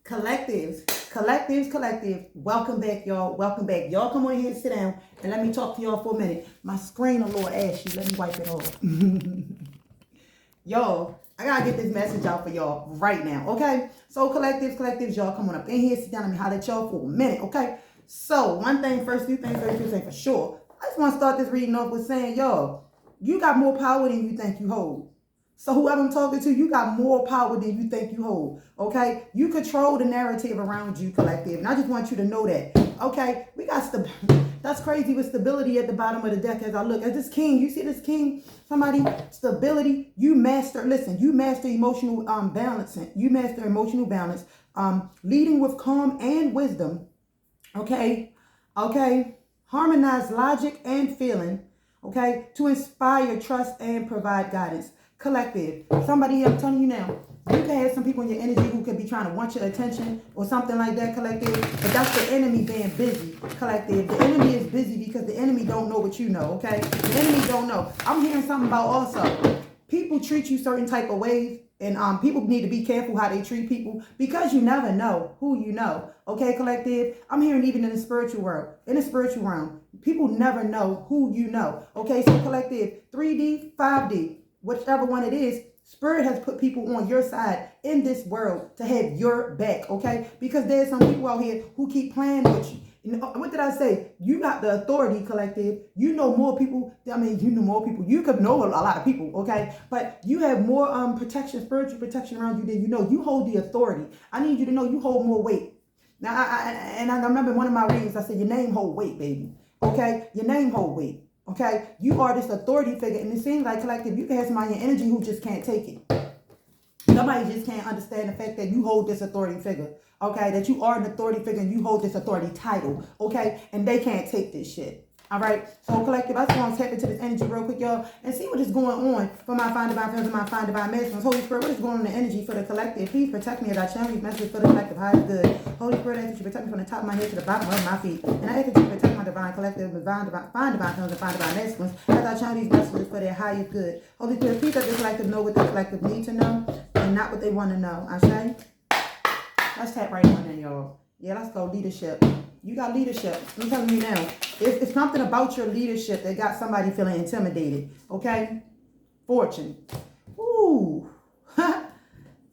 Collective. Welcome back, y'all. Welcome back. Y'all come on here and sit down and let me talk to y'all for a minute. My screen a little ashy. Let me wipe it off. Y'all, I gotta get this message out for y'all right now, okay? So collectives, y'all come on up in here, sit down, let me holler at y'all for a minute, okay? So one thing first, few things for sure. I just want to start this reading off with saying, y'all, you got more power than you think you hold. So whoever I'm talking to, you got more power than you think you hold, okay? You control the narrative around you, collective, and I just want you to know that, okay? We got that's crazy with stability at the bottom of the deck as I look. As this king, you see this king? Somebody, stability, you master emotional balancing. You master emotional balance, leading with calm and wisdom, okay? Harmonize logic and feeling, okay? To inspire trust and provide guidance. Collective. Somebody here, I'm telling you now, you can have some people in your energy who could be trying to want your attention or something like that, collective. But that's the enemy being busy, collective. The enemy is busy because the enemy don't know what you know, okay? The enemy don't know. I'm hearing something about also people treat you certain type of ways, and people need to be careful how they treat people because you never know who you know, okay, collective? I'm hearing even in the spiritual world, people never know who you know, okay? So collective, 3D, 5D, whichever one it is, Spirit has put people on your side in this world to have your back, okay? Because there's some people out here who keep playing with you. What did I say? You got the authority, collective. You know more people. You know more people. You could know a lot of people, okay? But you have more spiritual protection around you than you know. You hold the authority. I need you to know you hold more weight. Now, I remember in one of my readings, I said, your name hold weight, baby, okay? Your name hold weight. Okay, you are this authority figure, and it seems like collective, you can have somebody in your energy who just can't take it. Somebody just can't understand the fact that you hold this authority figure, okay, that you are an authority figure and you hold this authority title, okay, and they can't take this shit. All right, so collective, I just want to tap into this energy real quick, y'all, and see what is going on for my fine divine friends and my fine divine masculines. Holy Spirit, what is going on in the energy for the collective? Please protect me as I channel these messages for the collective highest good. Holy Spirit, I ask that you protect me from the top of my head to the bottom of my feet. And I ask that you protect my divine collective, fine divine friends and fine divine masculines as I channel these messages for their highest good. Holy Spirit, please let the collective know what the collective need to know and not what they want to know. Okay? Let's tap right on in, y'all. Yeah, let's go. Leadership. You got leadership. I'm telling you now. It's something about your leadership that got somebody feeling intimidated. Okay? Fortune. Ooh.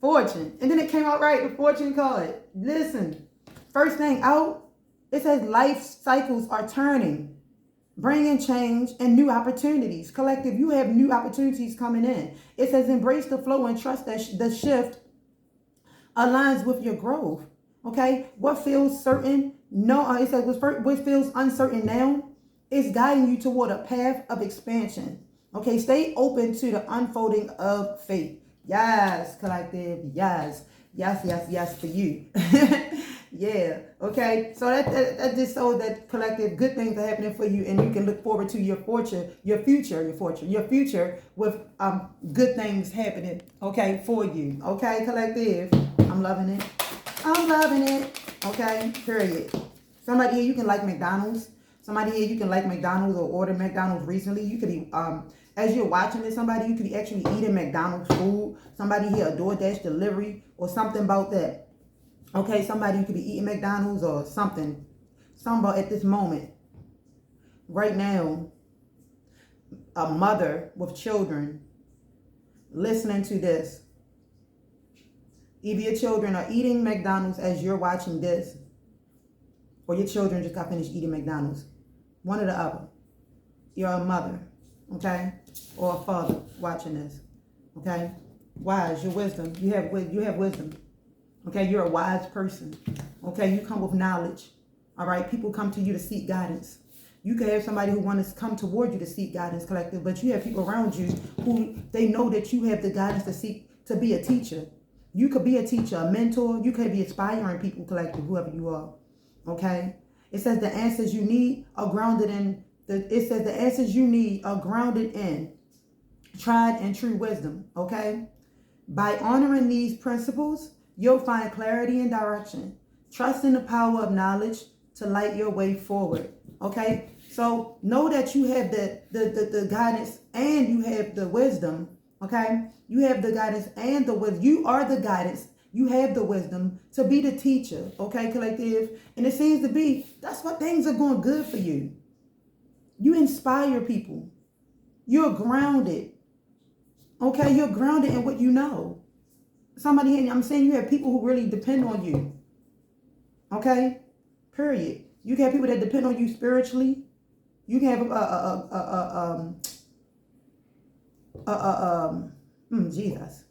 Fortune. And then it came out right, the fortune card. Listen. First thing out, it says life cycles are turning, bringing change and new opportunities. Collective, you have new opportunities coming in. It says embrace the flow and trust that the shift aligns with your growth. Okay, what feels certain? No, it says what feels uncertain now is guiding you toward a path of expansion. Okay, stay open to the unfolding of faith. Yes, collective. Yes for you. Yeah. Okay. So that just so that collective good things are happening for you, and you can look forward to your future with good things happening. Okay, for you. Okay, collective. I'm loving it. Okay. Period. Somebody here, you can like McDonald's. Somebody here, you can like McDonald's or order McDonald's recently. You could be as you're watching this, somebody, you could be actually eating McDonald's food. Somebody here, a DoorDash delivery or something about that. Okay, somebody, you could be eating McDonald's or something. Somebody at this moment, right now, a mother with children listening to this. Either your children are eating McDonald's as you're watching this, or your children just got finished eating McDonald's. One or the other. You're a mother, okay? Or a father watching this, okay? Wise, your wisdom. You have wisdom. Okay, you're a wise person. Okay, you come with knowledge. All right, people come to you to seek guidance. You could have somebody who wants to come toward you to seek guidance, collective, but you have people around you who they know that you have the guidance to seek to be a teacher. You could be a teacher, a mentor. You could be inspiring people, collective, whoever you are. Okay, it says the answers you need are grounded in tried and true wisdom. Okay, by honoring these principles, you'll find clarity and direction. Trust in the power of knowledge to light your way forward. Okay, so know that you have the guidance and you have the wisdom. Okay, you have the guidance and the wisdom. You are the guidance You have the wisdom to be the teacher, okay, collective? And it seems to be, that's what things are going good for you. You inspire people. You're grounded. Okay, you're grounded in what you know. Somebody here, I'm saying you have people who really depend on you. Okay? Period. You can have people that depend on you spiritually. You can have Jesus.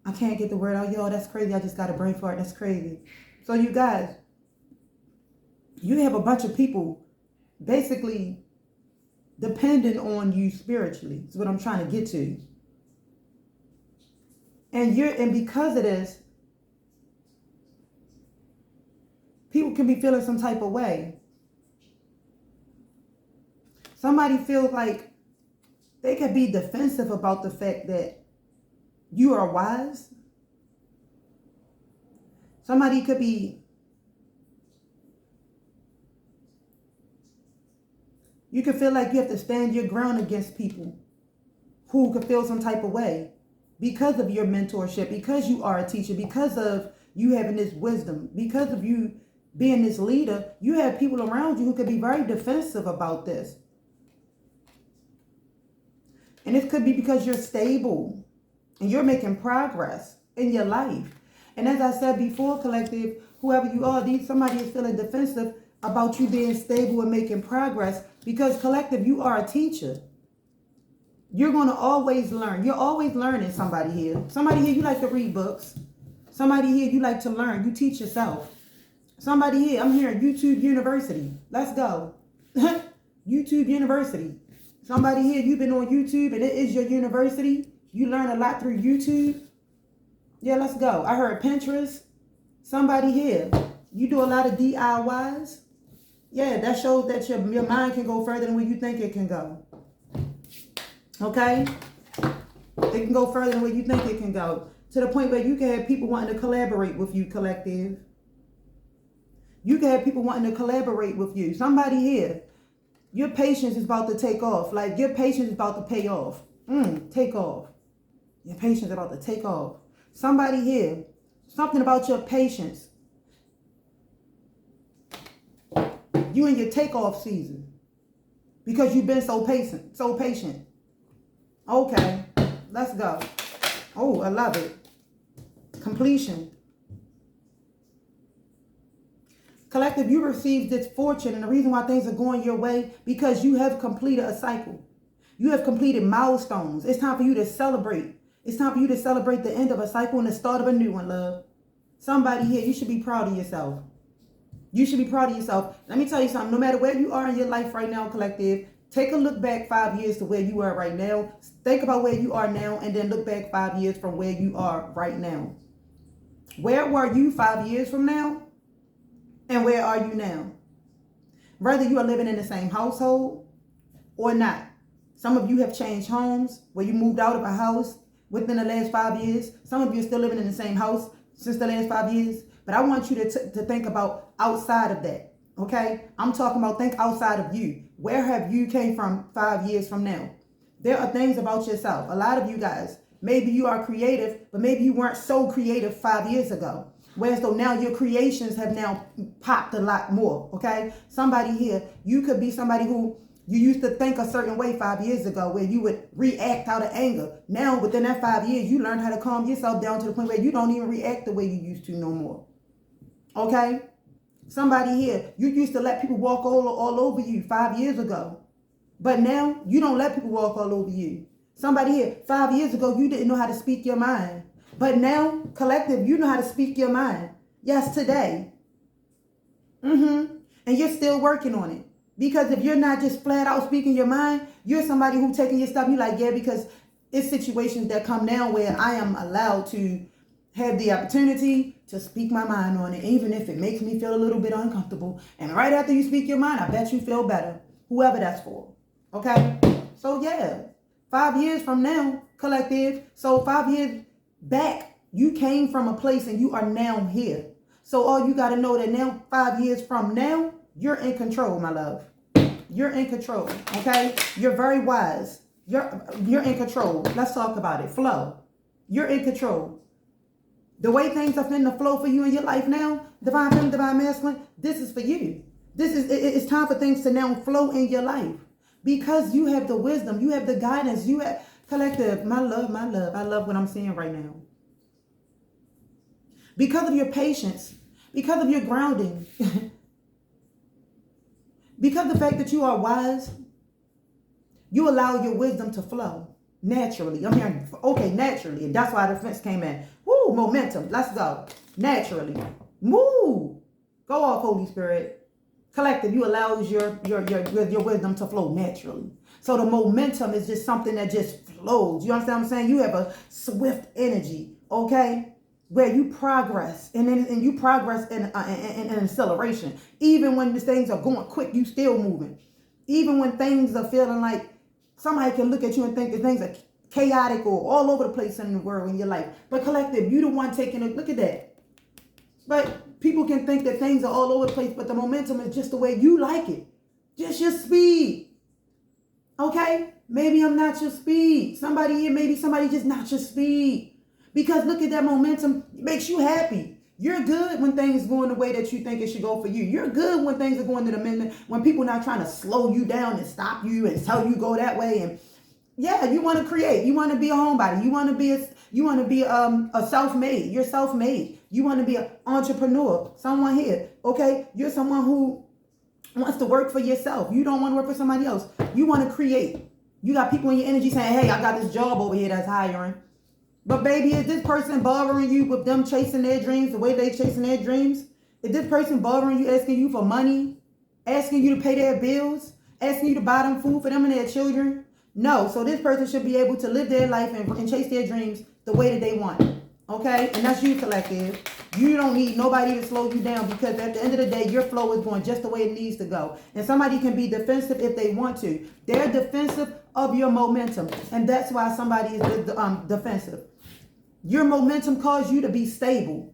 I can't get the word out, y'all. That's crazy. I just got a brain fart. That's crazy. So you guys, you have a bunch of people basically dependent on you spiritually. Is what I'm trying to get to. And because of this, people can be feeling some type of way. Somebody feels like they could be defensive about the fact that you are wise. Somebody could be, you could feel like you have to stand your ground against people who could feel some type of way because of your mentorship, because you are a teacher, because of you having this wisdom, because of you being this leader. You have people around you who could be very defensive about this. And it could be because you're stable and you're making progress in your life. And as I said before, collective, whoever you are, somebody is feeling defensive about you being stable and making progress because, collective, you are a teacher. You're going to always learn. You're always learning. Somebody here, you like to read books. Somebody here, you like to learn. You teach yourself. Somebody here, I'm hearing YouTube University. Let's go. YouTube University. Somebody here, you've been on YouTube and it is your university. You learn a lot through YouTube. Yeah, let's go. I heard Pinterest. Somebody here, you do a lot of DIYs. Yeah, that shows that your mind can go further than where you think it can go. Okay? It can go further than where you think it can go. To the point where you can have people wanting to collaborate with you, collective. You can have people wanting to collaborate with you. Somebody here, your patience is about to take off. Like, your patience is about to pay off. Take off. Your patience is about to take off. Somebody here, something about your patience. You in your takeoff season. Because you've been so patient. Okay, let's go. Oh, I love it. Completion. Collective, you received this fortune, and the reason why things are going your way, because you have completed a cycle. You have completed milestones. It's time for you to celebrate. It's time for you to celebrate the end of a cycle and the start of a new one, love. Somebody here, you should be proud of yourself. You should be proud of yourself. Let me tell you something. No matter where you are in your life right now, collective, take a look back 5 years to where you are right now. Think about where you are now and then look back 5 years from where you are right now. Where were you 5 years from now? And where are you now? Whether you are living in the same household or not. Some of you have changed homes where you moved out of a house within the last 5 years. Some of you are still living in the same house since the last 5 years. But I want you to think about outside of that. Okay? I'm talking about think outside of you. Where have you came from 5 years from now? There are things about yourself. A lot of you guys, maybe you are creative, but maybe you weren't so creative 5 years ago. Whereas though now your creations have now popped a lot more, okay? Somebody here, you could be somebody who you used to think a certain way 5 years ago where you would react out of anger. Now, within that 5 years, you learned how to calm yourself down to the point where you don't even react the way you used to no more, okay? Somebody here, you used to let people walk all over you 5 years ago. But now, you don't let people walk all over you. Somebody here, 5 years ago, you didn't know how to speak your mind. But now, collective, you know how to speak your mind. Yes, today. And you're still working on it. Because if you're not just flat out speaking your mind, you're somebody who's taking your stuff. You're like, yeah, because it's situations that come now where I am allowed to have the opportunity to speak my mind on it, even if it makes me feel a little bit uncomfortable. And right after you speak your mind, I bet you feel better. Whoever that's for. Okay? So, yeah. 5 years from now, collective. So 5 years back, you came from a place and you are now here. So all you got to know that now, 5 years from now, you're in control, my love. You're in control, okay? You're very wise. You're in control. Let's talk about it. Flow. You're in control. The way things are finna flow for you in your life now, divine feminine, divine masculine, this is for you. It's time for things to now flow in your life. Because you have the wisdom, you have the guidance, you have collective, my love. I love what I'm seeing right now. Because of your patience, because of your grounding, because of the fact that you are wise, you allow your wisdom to flow naturally. I'm hearing, okay, naturally. And that's why the defense came in. Woo, momentum. Let's go. Naturally. Move. Go off, Holy Spirit. Collective, you allows your wisdom to flow naturally. So the momentum is just something that just flows. You understand what I'm saying? You have a swift energy, okay? Where you progress and you progress in acceleration. Even when these things are going quick, you still moving. Even when things are feeling like somebody can look at you and think that things are chaotic or all over the place in the world in your life. But collective, you the one taking it. Look at that. But people can think that things are all over the place, but the momentum is just the way you like it. Just your speed. Okay? Maybe I'm not your speed. Somebody here, maybe somebody just not your speed. Because look at that momentum. It makes you happy. You're good when things going the way that you think it should go for you. You're good when things are going to the minute, when people not trying to slow you down and stop you and tell you go that way. And yeah, you want to create. You want to be a homebody. You want to be a self-made. You're self-made. You want to be an entrepreneur. Someone here, okay? You're someone who wants to work for yourself. You don't want to work for somebody else. You want to create. You got people in your energy saying, hey, I got this job over here that's hiring. But baby, is this person bothering you with them chasing their dreams the way they chasing their dreams? Is this person bothering you, asking you for money, asking you to pay their bills, asking you to buy them food for them and their children? No. So this person should be able to live their life and chase their dreams the way that they want. Okay? And that's you, collective. You don't need nobody to slow you down, because at the end of the day, your flow is going just the way it needs to go. And somebody can be defensive if they want to. They're defensive of your momentum. And that's why somebody is defensive. Your momentum caused you to be stable.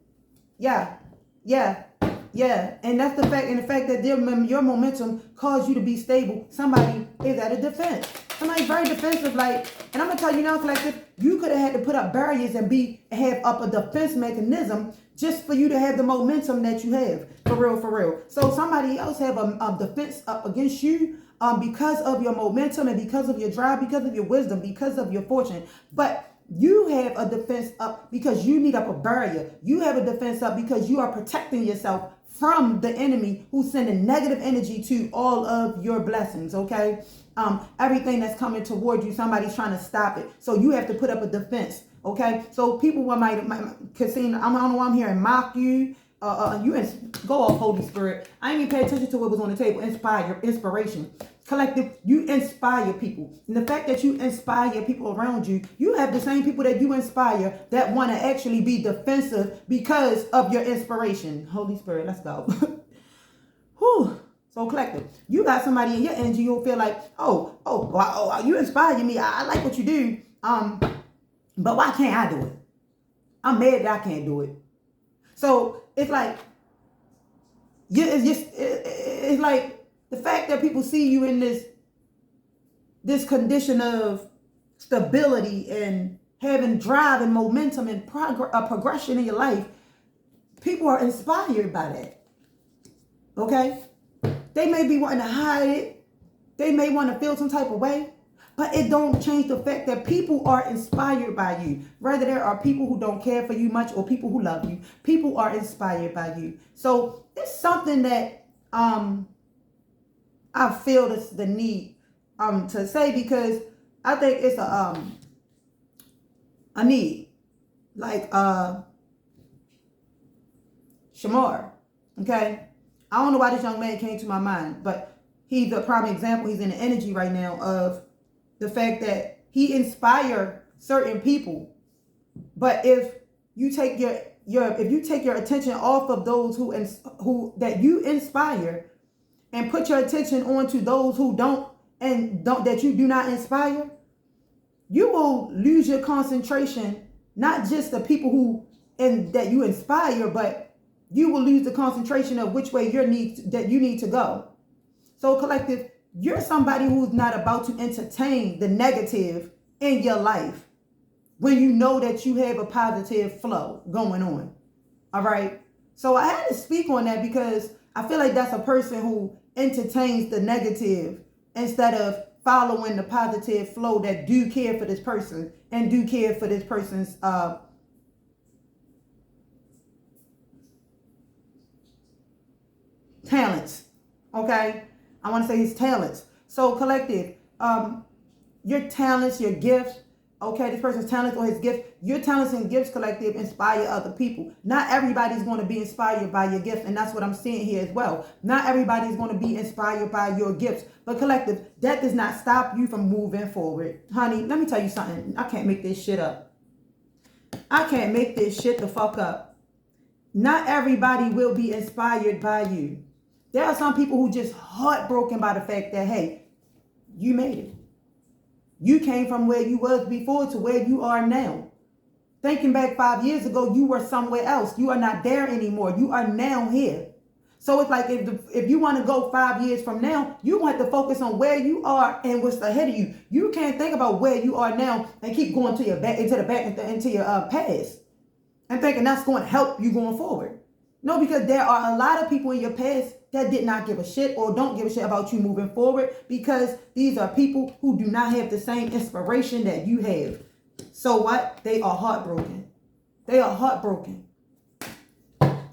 Yeah. And that's the fact. And the fact that your momentum caused you to be stable. Somebody is at a defense. Somebody's very defensive. Like, and I'm gonna tell you now, collective, you could have had to put up barriers and have up a defense mechanism just for you to have the momentum that you have. For real. So somebody else have a defense up against you because of your momentum and because of your drive, because of your wisdom, because of your fortune. But you have a defense up because you need up a barrier. You have a defense up because you are protecting yourself from the enemy who's sending negative energy to all of your blessings, okay? Everything that's coming toward you, somebody's trying to stop it. So you have to put up a defense, okay? So people might see, I don't know why I'm hearing mock you. Go off, Holy Spirit. I ain't even pay attention to what was on the table. Inspiration. Collective, you inspire people. And the fact that you inspire people around you, you have the same people that you inspire that want to actually be defensive because of your inspiration. Holy Spirit, let's go. Whew. So collective, you got somebody in your energy who'll feel like, oh, you inspire me. I like what you do. But why can't I do it? I'm mad that I can't do it. So it's like, it's like the fact that people see you in this condition of stability and having drive and momentum and progression in your life. People are inspired by that. Okay? They may be wanting to hide it. They may want to feel some type of way. But it don't change the fact that people are inspired by you. Whether there are people who don't care for you much or people who love you, people are inspired by you. So it's something that I feel the need to say, because I think it's a need. Like Shamar. Okay? I don't know why this young man came to my mind, but he's a prime example. He's in the energy right now of the fact that he inspired certain people. But if you take your attention off of those who that you inspire and put your attention onto those who don't that you do not inspire, you will lose your concentration, not just the people that you inspire, but you will lose the concentration of which way you need to go. So collective, you're somebody who's not about to entertain the negative in your life. when you know that you have a positive flow going on. All right. So I had to speak on that because I feel like that's a person who entertains the negative instead of following the positive flow that do care for this person and do care for this person's talents. Okay. I want to say his talents. So collective, your talents, your gifts, okay, this person's talents or his gifts, your talents and gifts, collective, inspire other people. Not everybody's going to be inspired by your gifts, and that's what I'm seeing here as well. Not everybody's going to be inspired by your gifts, but collective, that does not stop you from moving forward. Honey, let me tell you something. I can't make this shit up. I can't make this shit the fuck up. Not everybody will be inspired by you. There are some people who just heartbroken by the fact that, hey, you made it. You came from where you was before to where you are now. Thinking back 5 years ago, you were somewhere else. You are not there anymore. You are now here. So it's like if you want to go 5 years from now, you want to focus on where you are and what's ahead of you. You can't think about where you are now and keep going to your back, into your past and thinking that's going to help you going forward. No, because there are a lot of people in your past that did not give a shit or don't give a shit about you moving forward, because these are people who do not have the same inspiration that you have. So what? They are heartbroken. They are heartbroken.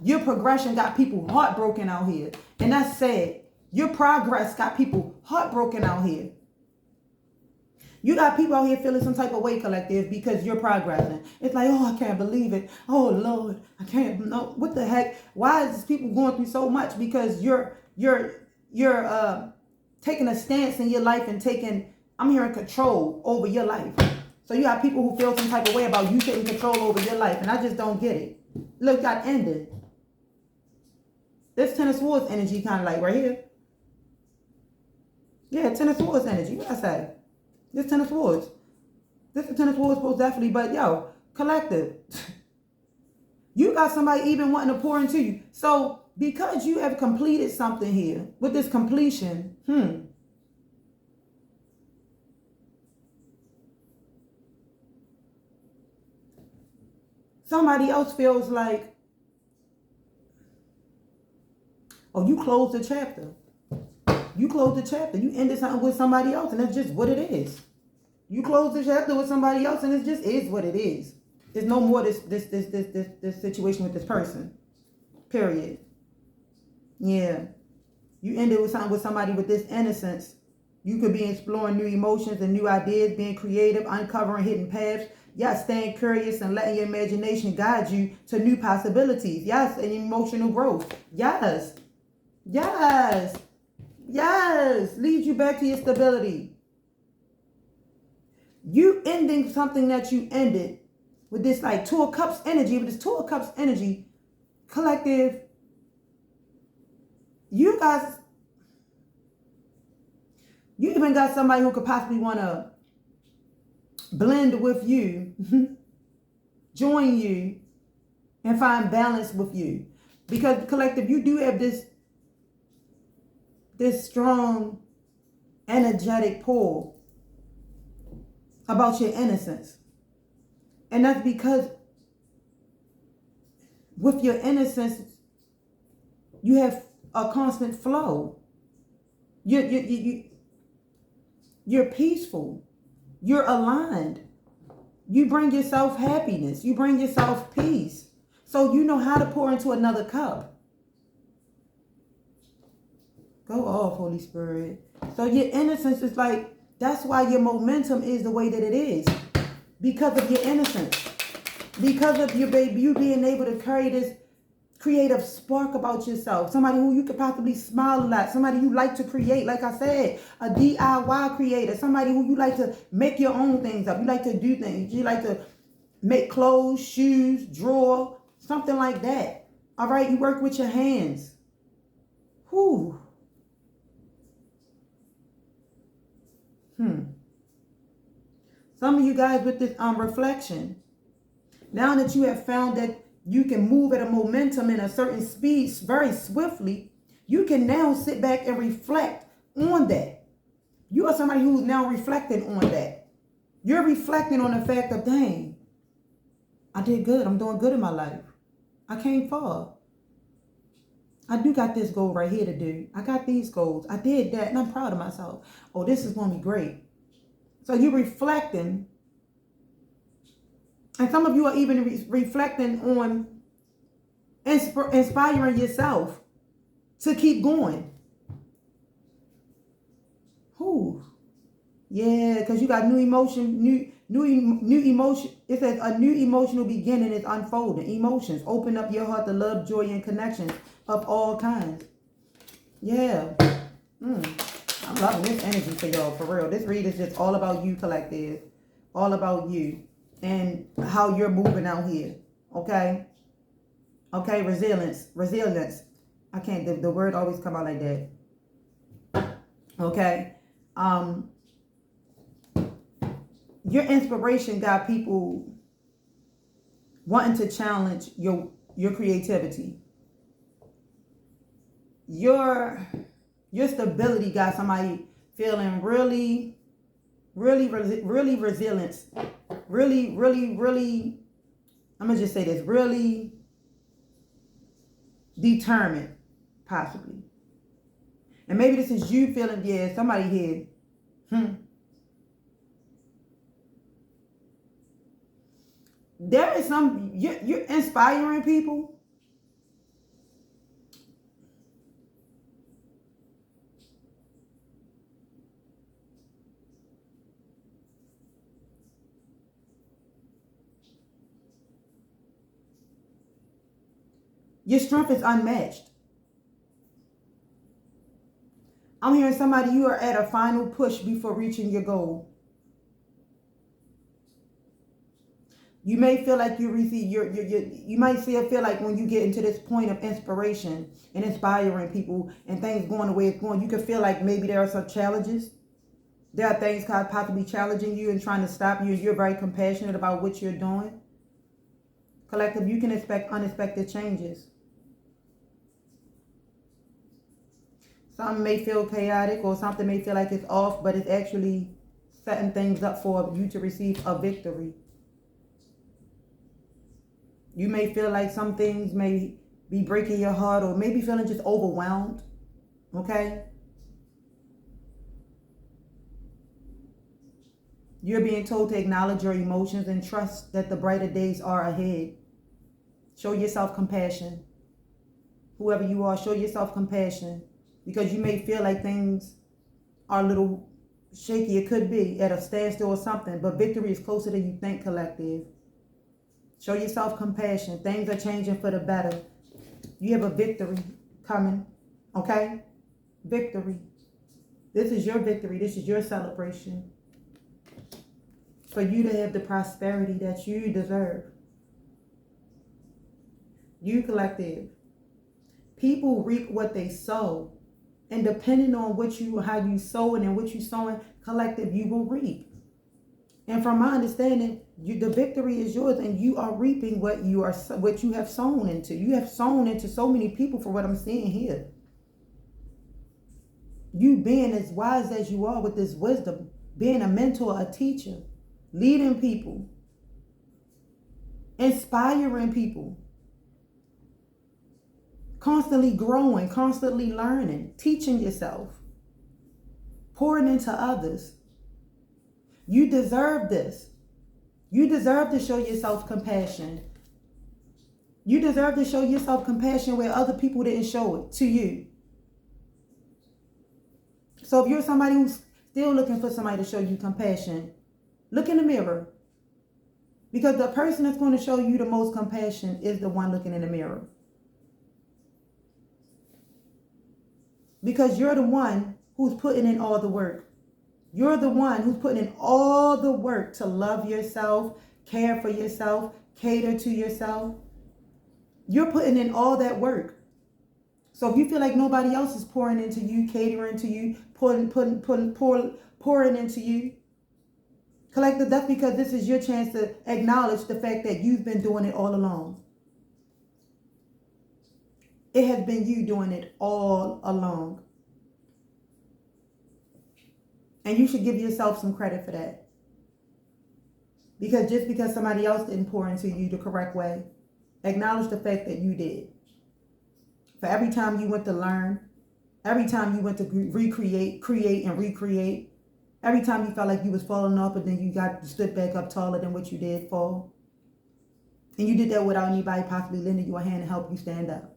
Your progression got people heartbroken out here. And that's sad. Your progress got people heartbroken out here. You got people out here feeling some type of way, collective, because you're progressing. It's like, oh, I can't believe it. Oh, Lord, I can't. No, what the heck? Why is this people going through so much? Because you're taking a stance in your life and I'm hearing control over your life. So you got people who feel some type of way about you taking control over your life, and I just don't get it. Look, got ended. This Ten of Swords energy kind of like right here. Yeah, Ten of Swords energy. What I say? This Ten of Swords. This is Ten of Swords most definitely, but yo, collective. You got somebody even wanting to pour into you. So because you have completed something here, with this completion, somebody else feels like, oh, you closed the chapter. You closed the chapter. You ended something with somebody else, and that's just what it is. You closed the chapter with somebody else, and it just is what it is. There's no more this situation with this person. Period. Yeah. You ended with something with somebody with this innocence. You could be exploring new emotions and new ideas, being creative, uncovering hidden paths. Yes, staying curious and letting your imagination guide you to new possibilities. Yes, and emotional growth. Yes. Yes. Yes. Leads you back to your stability. You ending something that you ended with this like Two of Cups energy, collective, you guys, you even got somebody who could possibly want to blend with you, join you, and find balance with you. Because collective, you do have this strong, energetic pull about your innocence. And that's because with your innocence, you have a constant flow. You're peaceful. You're aligned. You bring yourself happiness. You bring yourself peace. So you know how to pour into another cup. Go off, Holy Spirit. So your innocence is like, that's why your momentum is the way that it is. Because of your innocence. Because of you being able to carry this creative spark about yourself. Somebody who you could possibly smile a lot. Somebody you like to create, like I said. A DIY creator. Somebody who you like to make your own things up. You like to do things. You like to make clothes, shoes, draw, something like that. All right? You work with your hands. Whew. Some of you guys with this reflection, now that you have found that you can move at a momentum in a certain speed very swiftly, you can now sit back and reflect on that. You are somebody who's now reflecting on that. You're reflecting on the fact of, dang, I did good. I'm doing good in my life. I came far. I do got this goal right here to do. I got these goals. I did that and I'm proud of myself. Oh, this is going to be great. So you're reflecting. And some of you are even reflecting on inspiring yourself to keep going. Who? Yeah, because you got new emotion, new emotion. It says a new emotional beginning is unfolding. Emotions. Open up your heart to love, joy, and connections of all kinds. Yeah. I'm loving this energy for y'all, for real. This read is just all about you, collective. All about you and how you're moving out here. Okay? Okay, resilience. Resilience. I can't, the word always come out like that. Okay? Your inspiration got people wanting to challenge your creativity. Your stability got somebody feeling really resilient. Really, I'm going to just say this, really determined, possibly. And maybe this is you feeling, yeah, somebody here. There is some, you're inspiring people. Your strength is unmatched. I'm hearing somebody, you are at a final push before reaching your goal. You may feel like you receive you might feel like when you get into this point of inspiration and inspiring people and things going the way it's going, you can feel like maybe there are some challenges. There are things possibly challenging you and trying to stop you. You're very compassionate about what you're doing. Collective, you can expect unexpected changes. Something may feel chaotic or something may feel like it's off, but it's actually setting things up for you to receive a victory. You may feel like some things may be breaking your heart or maybe feeling just overwhelmed. Okay? You're being told to acknowledge your emotions and trust that the brighter days are ahead. Show yourself compassion. Whoever you are, show yourself compassion. Because you may feel like things are a little shaky. It could be at a standstill or something. But victory is closer than you think, collective. Show yourself compassion. Things are changing for the better. You have a victory coming. Okay? Victory. This is your victory. This is your celebration. For you to have the prosperity that you deserve. You, collective. People reap what they sow. And depending on how you sowing and what you sowing, collective, you will reap. And from my understanding, the victory is yours, and you are reaping what you have sown into. You have sown into so many people, for what I'm seeing here. You being as wise as you are with this wisdom, being a mentor, a teacher, leading people, inspiring people, constantly growing, constantly learning, teaching yourself, pouring into others. You deserve this. You deserve to show yourself compassion. You deserve to show yourself compassion where other people didn't show it to you. So if you're somebody who's still looking for somebody to show you compassion, look in the mirror. Because the person that's going to show you the most compassion is the one looking in the mirror. Because you're the one who's putting in all the work. You're the one who's putting in all the work to love yourself, care for yourself, cater to yourself. You're putting in all that work. So if you feel like nobody else is pouring into you, catering to you, pouring into you, collective, that's because this is your chance to acknowledge the fact that you've been doing it all along. It has been you doing it all along. And you should give yourself some credit for that. Because just because somebody else didn't pour into you the correct way, acknowledge the fact that you did. For every time you went to learn, every time you went to create and recreate, every time you felt like you was falling off, but then you stood back up taller than what you did fall. And you did that without anybody possibly lending you a hand to help you stand up.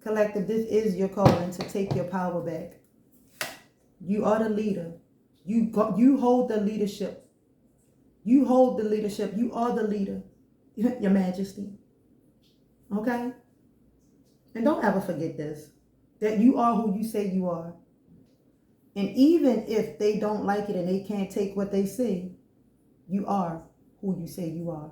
Collective, this is your calling to take your power back. You are the leader. You hold the leadership. You hold the leadership. You are the leader. Your Majesty. Okay? And don't ever forget this. That you are who you say you are. And even if they don't like it and they can't take what they see, you are who you say you are.